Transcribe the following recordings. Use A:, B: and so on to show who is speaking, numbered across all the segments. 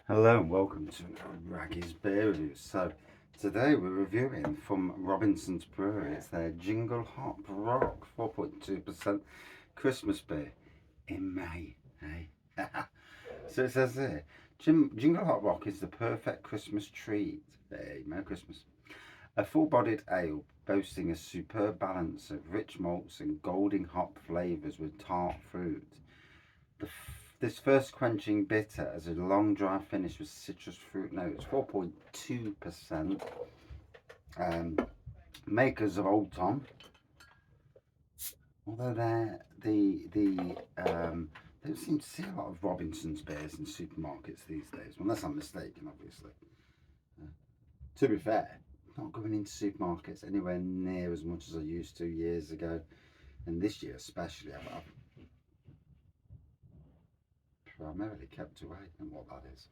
A: Hello and welcome to Xmas Beer review. So today we're reviewing from Robinson's Brewery. It's their Jingle Hop Rock 4.2% Christmas beer in May. Hey? So it says here, Jingle Hop Rock is the perfect Christmas treat. Hey, Merry Christmas. A full-bodied ale boasting a superb balance of rich malts and golden hop flavours with tart fruit. This first quenching bitter has a long dry finish with citrus fruit notes, 4.2%. Makers of Old Tom, although don't seem to see a lot of Robinson's beers in supermarkets these days, unless I'm mistaken, obviously. Uh, to be fair, not going into supermarkets anywhere near as much as I used to years ago, and this year especially, I've primarily kept away from what that is.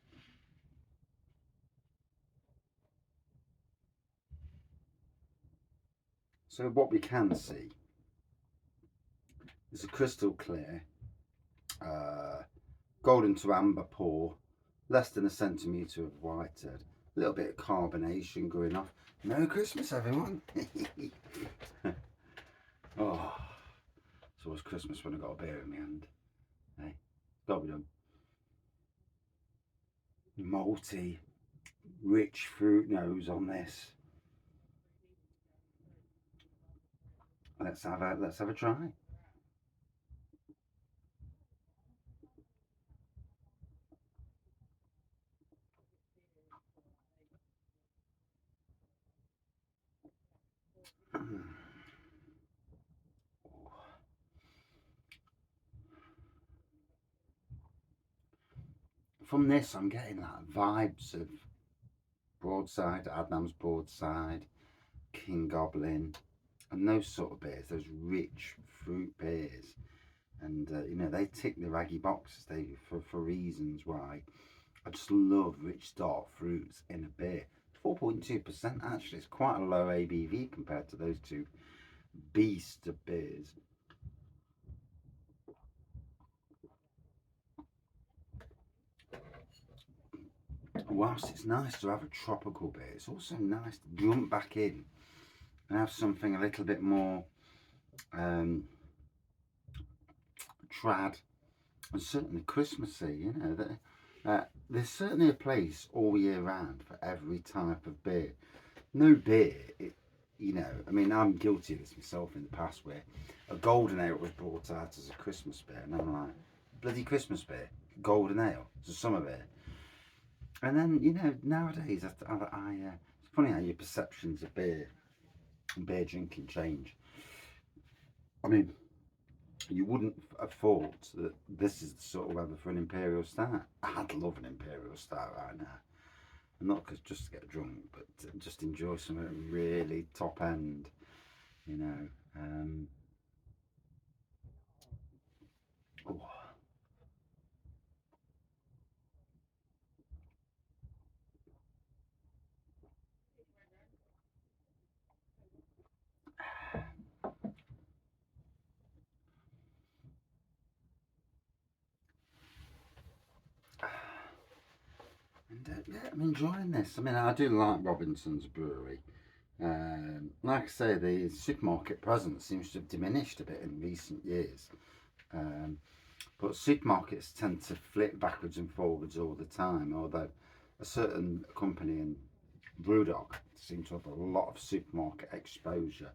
A: So what we can see is a crystal clear, uh, golden to amber pour, less than a centimetre of whitehead, a little bit of carbonation going off. Merry Christmas, everyone! Oh, it's always Christmas when I got a beer in my hand. Hey, got to be done. Malty, rich fruit nose on this. Let's have a try. From this, I'm getting that vibes of Broadside, Adnam's Broadside, King Goblin, and those sort of beers, those rich fruit beers. And they tick the raggy boxes for reasons why I just love rich dark fruits in a beer. 4.2% actually is quite a low ABV compared to those two beasts of beers. Whilst it's nice to have a tropical beer, it's also nice to jump back in and have something a little bit more um, trad and certainly Christmassy. There's certainly a place all year round for every type of beer. No beer, I mean, I'm guilty of this myself in the past where a golden ale was brought out as a Christmas beer, and I'm like, bloody Christmas beer, golden ale, it's a summer beer. And then, nowadays, it's funny how your perceptions of beer and beer drinking change. I mean, you wouldn't have thought that this is the sort of weather for an Imperial Stout. I'd love an Imperial Stout right now. Not cause just to get drunk, but to just enjoy something really top end, you know. Um, oh. And yeah, I'm enjoying this. I mean, I do like Robinson's Brewery. Like I say, the supermarket presence seems to have diminished a bit in recent years. Um, but supermarkets tend to flip backwards and forwards all the time, although a certain company in Brewdog seem to have a lot of supermarket exposure.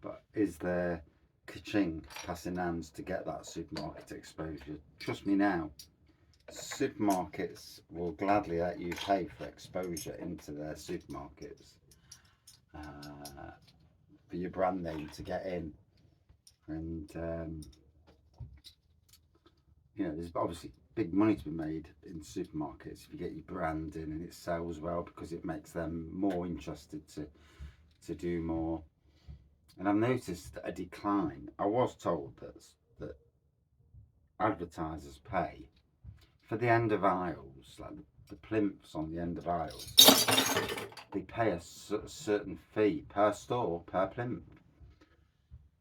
A: But is there ka-ching passing hands to get that supermarket exposure? Trust me now, supermarkets will gladly let you pay for exposure into their supermarkets for your brand name to get in. And, there's obviously big money to be made in supermarkets if you get your brand in and it sells well because it makes them more interested to do more. And I've noticed a decline. I was told that advertisers pay for the end of aisles, like the plinths on the end of aisles. They pay a certain fee per store, per plinth,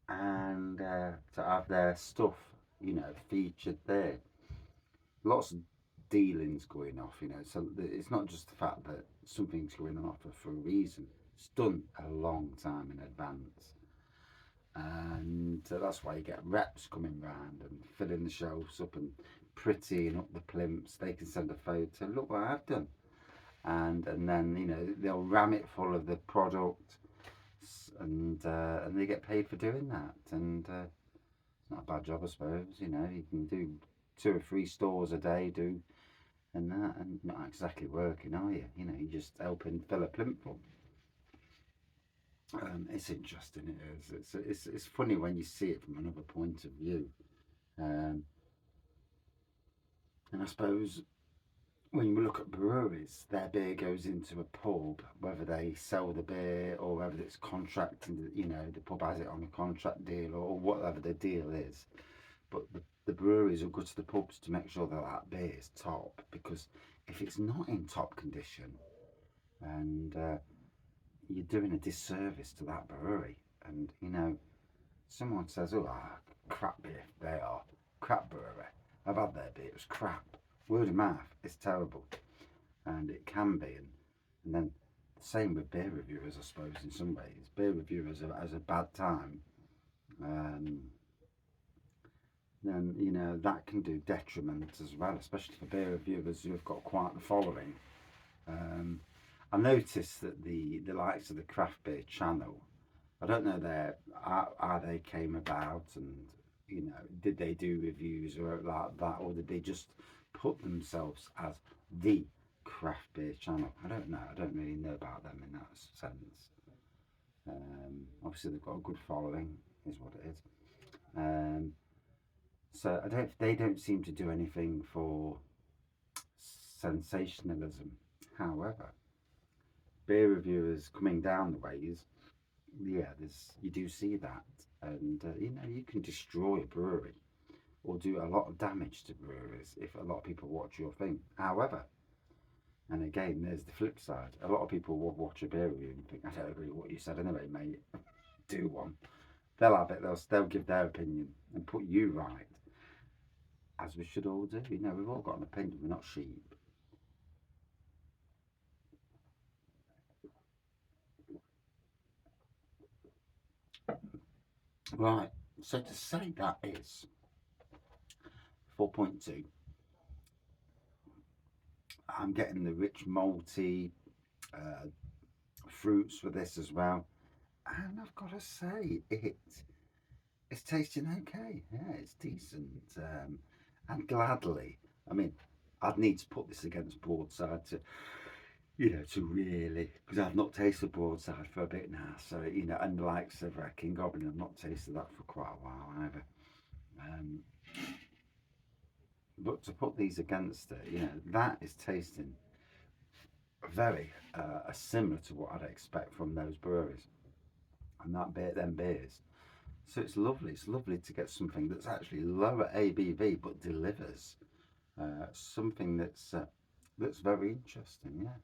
A: and to have their stuff, featured there. Lots of dealings going off, you know. So it's not just the fact that something's going on offer for a reason. It's done a long time in advance. And that's why you get reps coming round and filling the shelves up and prettying up the plimps. They can send a photo, look what I've done. And then, you know, they'll ram it full of the product, and they get paid for doing that. And it's not a bad job, I suppose. You know, you can do 2 or 3 stores a day, and not exactly working, are you? You know, you're just helping fill a plimp full. It's interesting. It is. It's funny when you see it from another point of view. And I suppose when you look at breweries, their beer goes into a pub, whether they sell the beer or whether it's contracting, you know, the pub has it on a contract deal or whatever the deal is. But the breweries will go to the pubs to make sure that beer is top, because if it's not in top condition, and you're doing a disservice to that brewery. And, you know, someone says, oh, crap beer, they are. Crap brewery. I've had their beer, it was crap. Word of mouth, it's terrible. And it can be. And then the same with beer reviewers, I suppose, in some ways. Beer reviewers has a bad time. Then, you know, that can do detriment as well, especially for beer reviewers who have got quite the following. I noticed that the likes of the craft beer channel, I don't know how they came about, and, you know, did they do reviews or like that, or did they just put themselves as the craft beer channel? I don't know. I don't really know about them in that sense. Obviously they've got a good following, is what it is. So they don't seem to do anything for sensationalism. However, beer reviewers coming down the ways, yeah, you do see that, and you know, you can destroy a brewery or do a lot of damage to breweries if a lot of people watch your thing. However, and again, there's the flip side. A lot of people will watch a beer review and think, I don't agree with what you said anyway, mate. Do one. They'll have it. They'll give their opinion and put you right, as we should all do. You know, we've all got an opinion. We're not sheep. Right, so to say that is 4.2. I'm getting the rich malty fruits for this as well, and I've got to say it's tasting okay. Yeah, it's decent, and gladly. I mean, I'd need to put this against Broadside to, you know, to really, because I've not tasted Broadside for a bit now. So, you know, and the likes of King Goblin, I've not tasted that for quite a while either. But to put these against it, you know, that is tasting very similar to what I'd expect from those breweries and them beers. So it's lovely. It's lovely to get something that's actually lower ABV but delivers something that's very interesting. Yeah,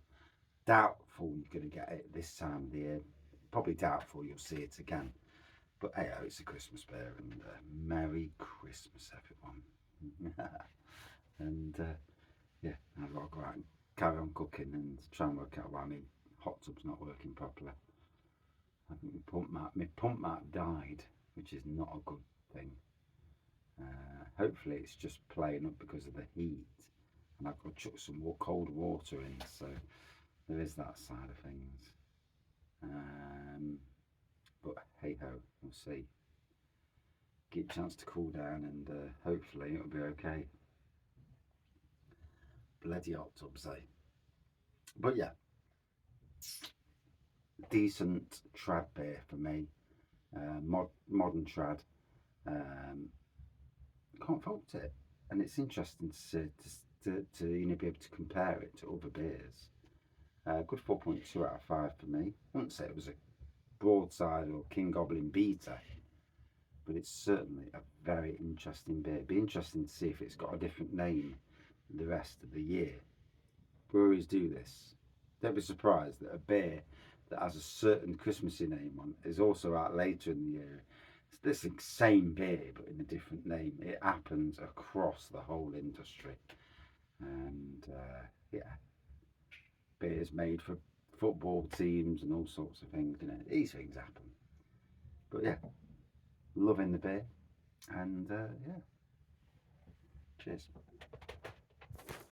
A: doubtful you're going to get it this time of the year. Probably doubtful you'll see it again. But hey, it's a Christmas beer, and Merry Christmas, everyone. And yeah, I've got to go out and carry on cooking and try and work out why my hot tub's not working properly. I think my pump mat died, which is not a good thing. Hopefully it's just playing up because of the heat, and I've got to chuck some cold water in, so there is that side of things. But hey ho, we'll see. Get a chance to cool down, and hopefully it'll be okay. Bloody hot tubs, eh? But yeah, decent trad beer for me. Modern trad. Can't fault it, and it's interesting to you know, be able to compare it to other beers. Good 4.2 out of 5 for me. I wouldn't say it was a Broadside or King Goblin beater, but it's certainly a very interesting beer. It'd be interesting to see if it's got a different name the rest of the year. Breweries do this. Don't be surprised that a beer that has a certain Christmassy name on is also out later in the year. It's this same beer but in a different name. It happens across the whole industry. and yeah, beer's made for football teams and all sorts of things. You know, these things happen. But yeah, loving the beer, and yeah, cheers.